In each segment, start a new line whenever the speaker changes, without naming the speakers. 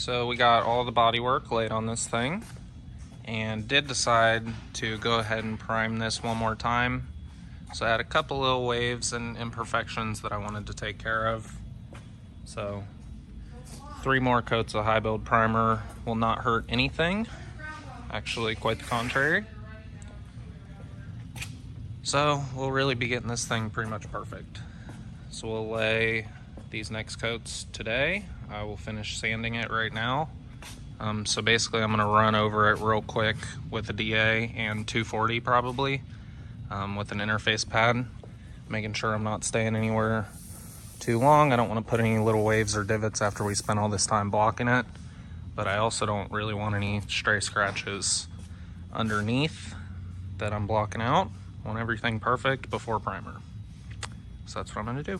So we got all the bodywork laid on this thing and did decide to go ahead and prime this one more time. So I had a couple little waves and imperfections that I wanted to take care of. So 3 more coats of high build primer will not hurt anything. Actually, quite the contrary. So we'll really be getting this thing pretty much perfect. So we'll lay these next coats today. I will finish sanding it right now. So basically I'm gonna run over it real quick with a DA and 240 probably, with an interface pad, making sure I'm not staying anywhere too long. I don't want to put any little waves or divots after we spend all this time blocking it, but I also don't really want any stray scratches underneath that I'm blocking out. I want everything perfect before primer. So that's what I'm gonna do.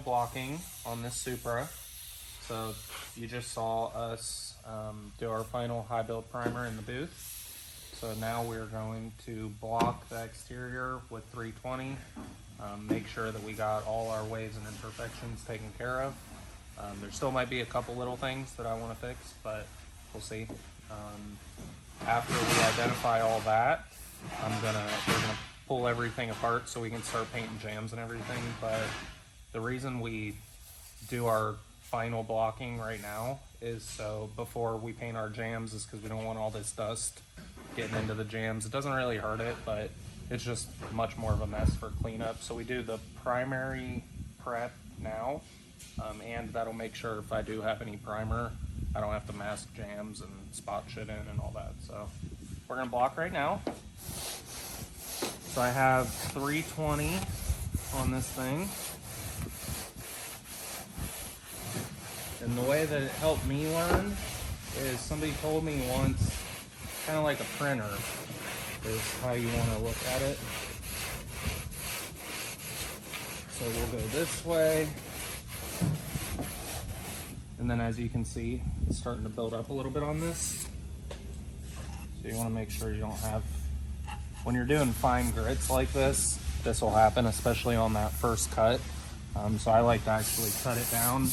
Blocking on this Supra. So you just saw us do our final high build primer in the booth. So now we're going to block the exterior with 320, make sure that we got all our waves and imperfections taken care of. There still might be a couple little things that I want to fix, but we'll see. After we identify all that, we're gonna pull everything apart so we can start painting jams and everything. But the reason we do our final blocking right now is so before we paint our jams is because we don't want all this dust getting into the jams. It doesn't really hurt it, but it's just much more of a mess for cleanup. So we do the primary prep now, and that'll make sure if I do have any primer, I don't have to mask jams and spot shit in and all that. So we're gonna block right now. So I have 320 on this thing. And the way that it helped me learn is somebody told me once, kind of like a printer is how you want to look at it. So we'll go this way. And then as you can see, it's starting to build up a little bit on this. So you want to make sure you don't have, when you're doing fine grits like this will happen, especially on that first cut. So I like to actually cut it down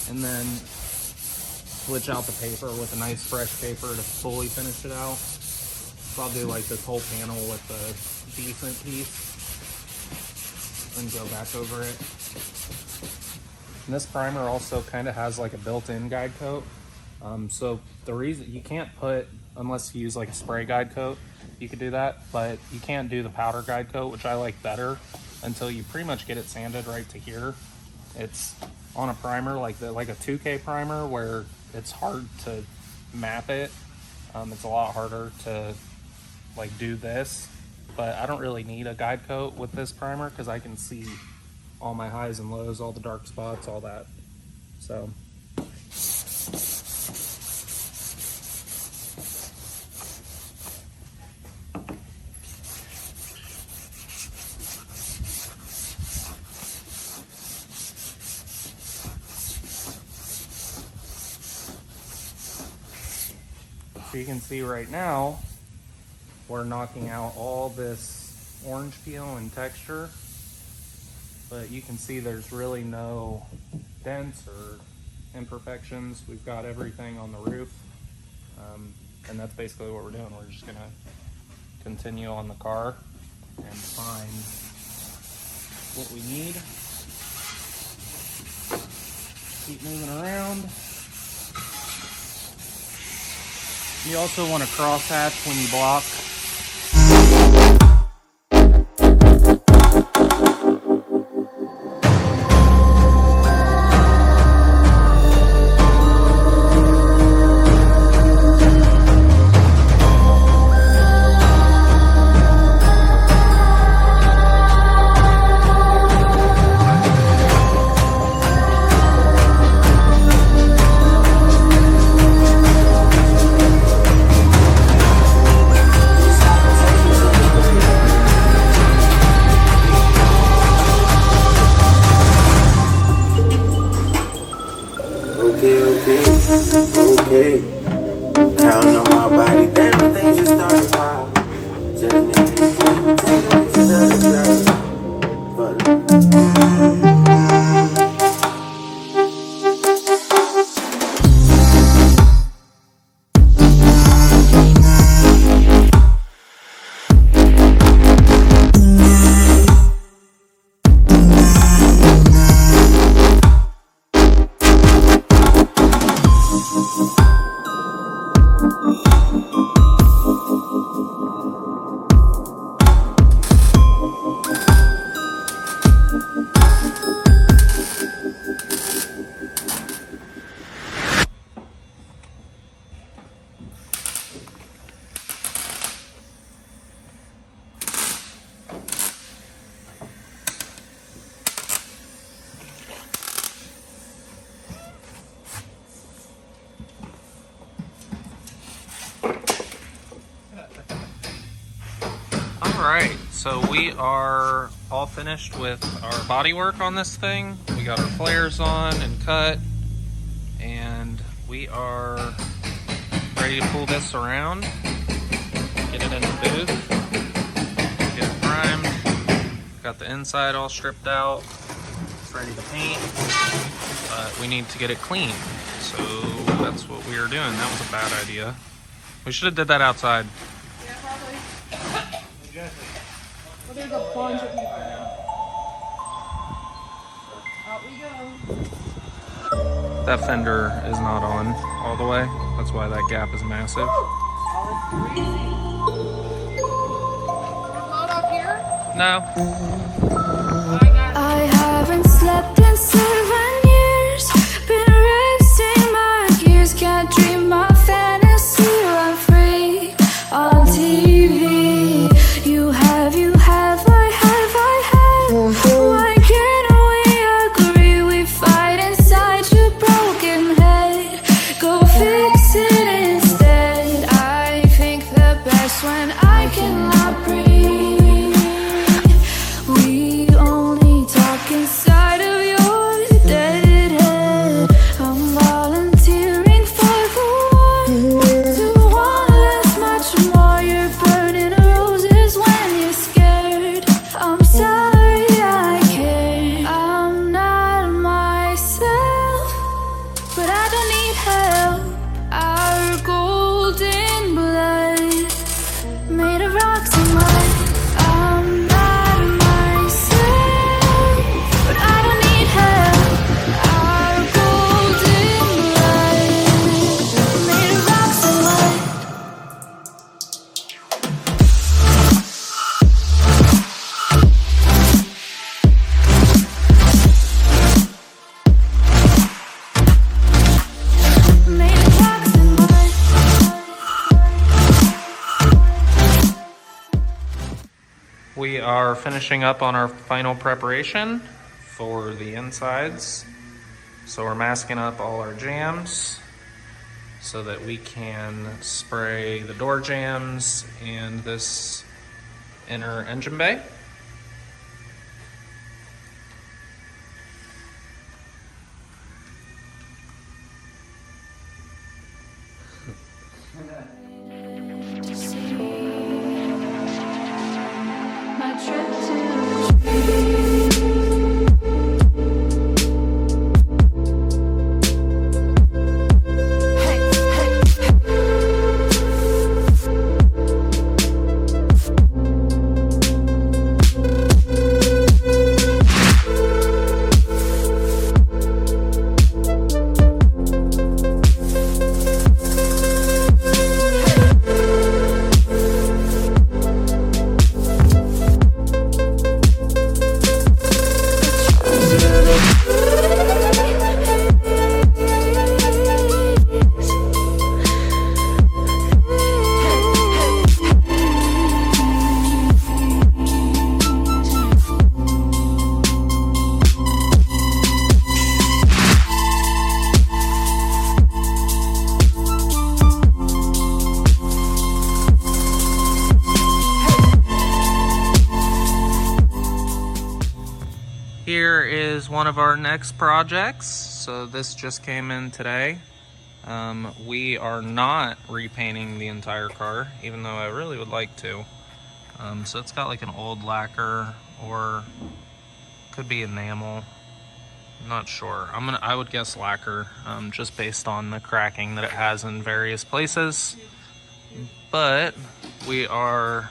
and then switch out the paper with a nice fresh paper to fully finish it out. So I'll do like this whole panel with a decent piece. and go back over it. And this primer also kind of has like a built-in guide coat. So the reason you can't put, unless you use like a spray guide coat, you could do that, but you can't do the powder guide coat, which I like better, until you pretty much get it sanded right to here. It's on a primer like a 2K primer where it's hard to map it. It's a lot harder to like do this, but I don't really need a guide coat with this primer because I can see all my highs and lows, all the dark spots, all that. So you can see right now, we're knocking out all this orange peel and texture, but you can see there's really no dents or imperfections. We've got everything on the roof, and that's basically what we're doing. We're just gonna continue on the car and find what we need. Keep moving around. You also want to crosshatch when you block.
Okay, counting on my body, damn, things just started wild. Just
Alright, so we are all finished with our body work on this thing. We got our flares on and cut, and we are ready to pull this around, get it in the booth, get it primed. Got the inside all stripped out, it's ready to paint, but we need to get it clean. So that's what we are doing. That was a bad idea. We should have did that outside.
Yeah, probably. Well, there's a bunch of people now. Out we go.
That fender is not on all the way. That's why that gap is massive.
Oh, it's crazy. It's not up here?
No.
I haven't slept in 7 years. Been racing my gears. Can't dream my fantasy. Run free on TV. You have, I have. Why can't we agree? We fight inside your broken head. Go fix it instead. I think the best when I cannot breathe. We only talk inside of yours.
are finishing up on our final preparation for the insides. So we're masking up all our jams so that we can spray the door jams and this inner engine bay.
My trip to
Here is one of our next projects. So this just came in today. We are not repainting the entire car, even though I really would like to. So it's got like an old lacquer, or could be enamel. I'm not sure. I would guess lacquer, just based on the cracking that it has in various places. But we are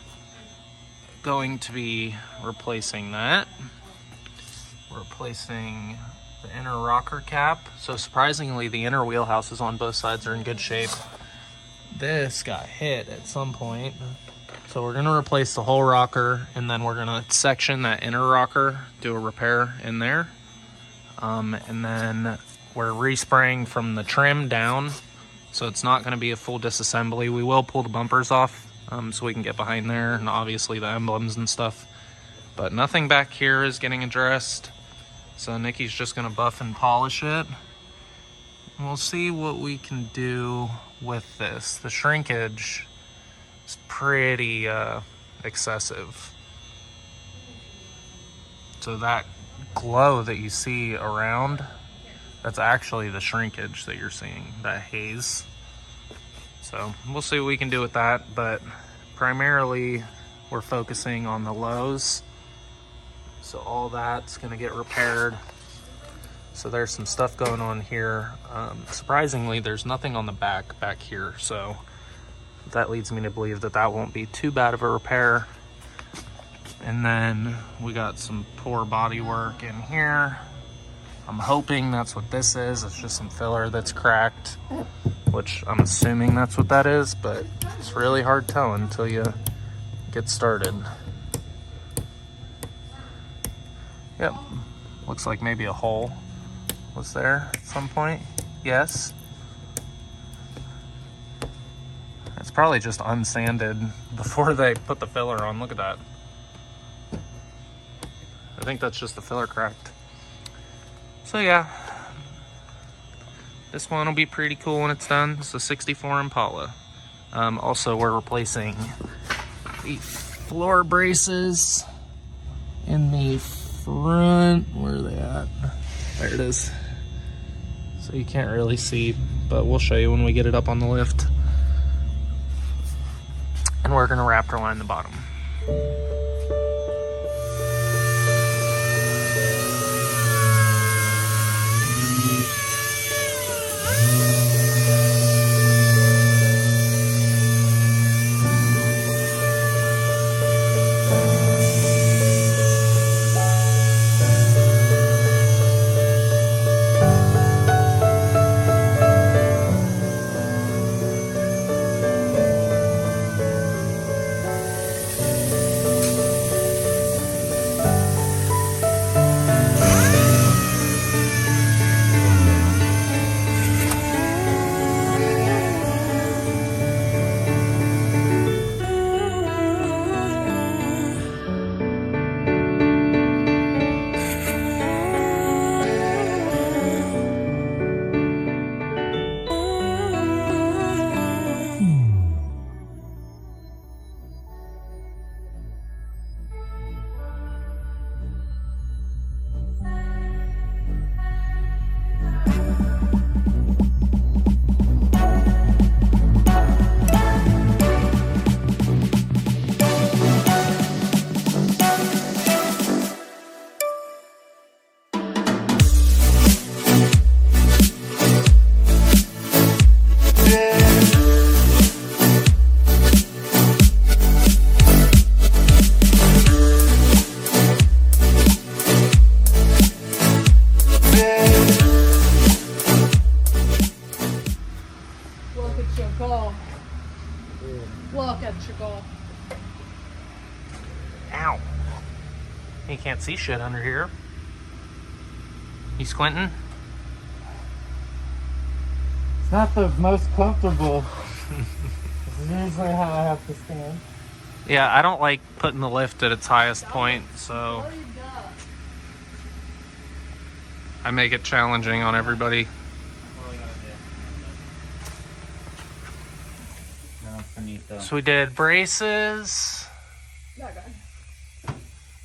going to be replacing that. We're replacing the inner rocker cap. So surprisingly, the inner wheelhouses on both sides are in good shape. This got hit at some point. So we're gonna replace the whole rocker, and then we're gonna section that inner rocker, do a repair in there. And then we're respraying from the trim down. So it's not gonna be a full disassembly. We will pull the bumpers off so we can get behind there, and obviously the emblems and stuff. But nothing back here is getting addressed. So Nikki's just gonna buff and polish it. We'll see what we can do with this. The shrinkage is pretty excessive. So that glow that you see around, that's actually the shrinkage that you're seeing, that haze. So we'll see what we can do with that, but primarily we're focusing on the lows. So all that's gonna get repaired. So there's some stuff going on here. Surprisingly, there's nothing on the back here. So that leads me to believe that that won't be too bad of a repair. And then we got some poor body work in here. I'm hoping that's what this is. It's just some filler that's cracked, which I'm assuming that's what that is, but it's really hard telling until you get started. Yep, looks like maybe a hole was there at some point. Yes. It's probably just unsanded before they put the filler on. Look at that. I think that's just the filler cracked. So yeah, this one will be pretty cool when it's done. It's a 64 Impala. Also, we're replacing the floor braces in the front. Where are they at? There it is. So you can't really see, but we'll show you when we get it up on the lift. And we're gonna raptor line the bottom.
go. Look at you go.
Ow. You can't see shit under here. You squinting?
It's not the most comfortable. This is usually how I have to stand.
Yeah, I don't like putting the lift at its highest point, so I make it challenging on everybody. So we did braces.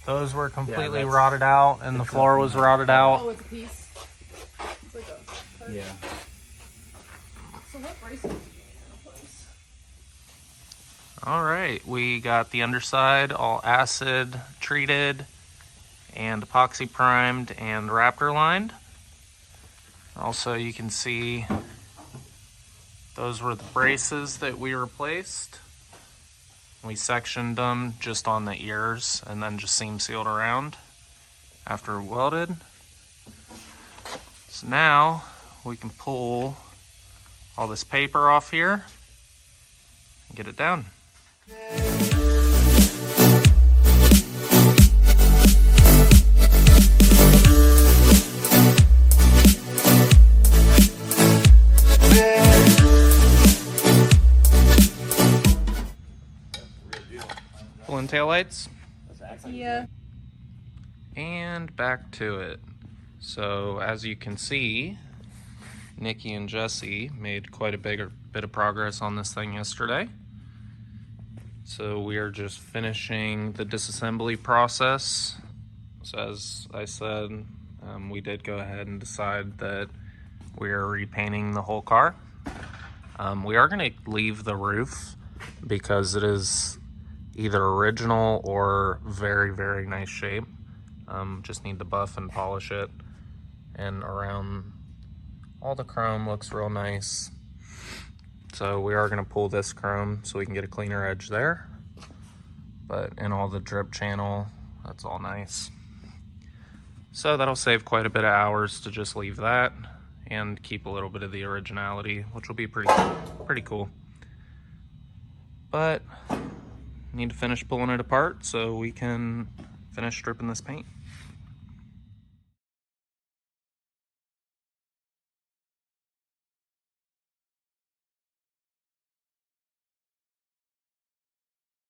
Those were completely rotted out, and the floor was rotted out.
Oh, it's a piece. It's like a...
Yeah.
So what braces did you place?
All right, we got the underside all acid treated and epoxy primed and Raptor lined. Also, you can see those were the braces that we replaced. We sectioned them just on the ears and then just seam sealed around after welded. So now we can pull all this paper off here and get it down. Pulling taillights.
Yeah.
And back to it. So as you can see, Nikki and Jesse made quite a bit of progress on this thing yesterday. So we are just finishing the disassembly process. So as I said, we did go ahead and decide that we are repainting the whole car. We are going to leave the roof because it is either original or very, very nice shape. Just need to buff and polish it. And around all the chrome looks real nice. So we are going to pull this chrome so we can get a cleaner edge there. But in all the drip channel, that's all nice. So that'll save quite a bit of hours to just leave that and keep a little bit of the originality, which will be pretty cool. But need to finish pulling it apart so we can finish stripping this paint.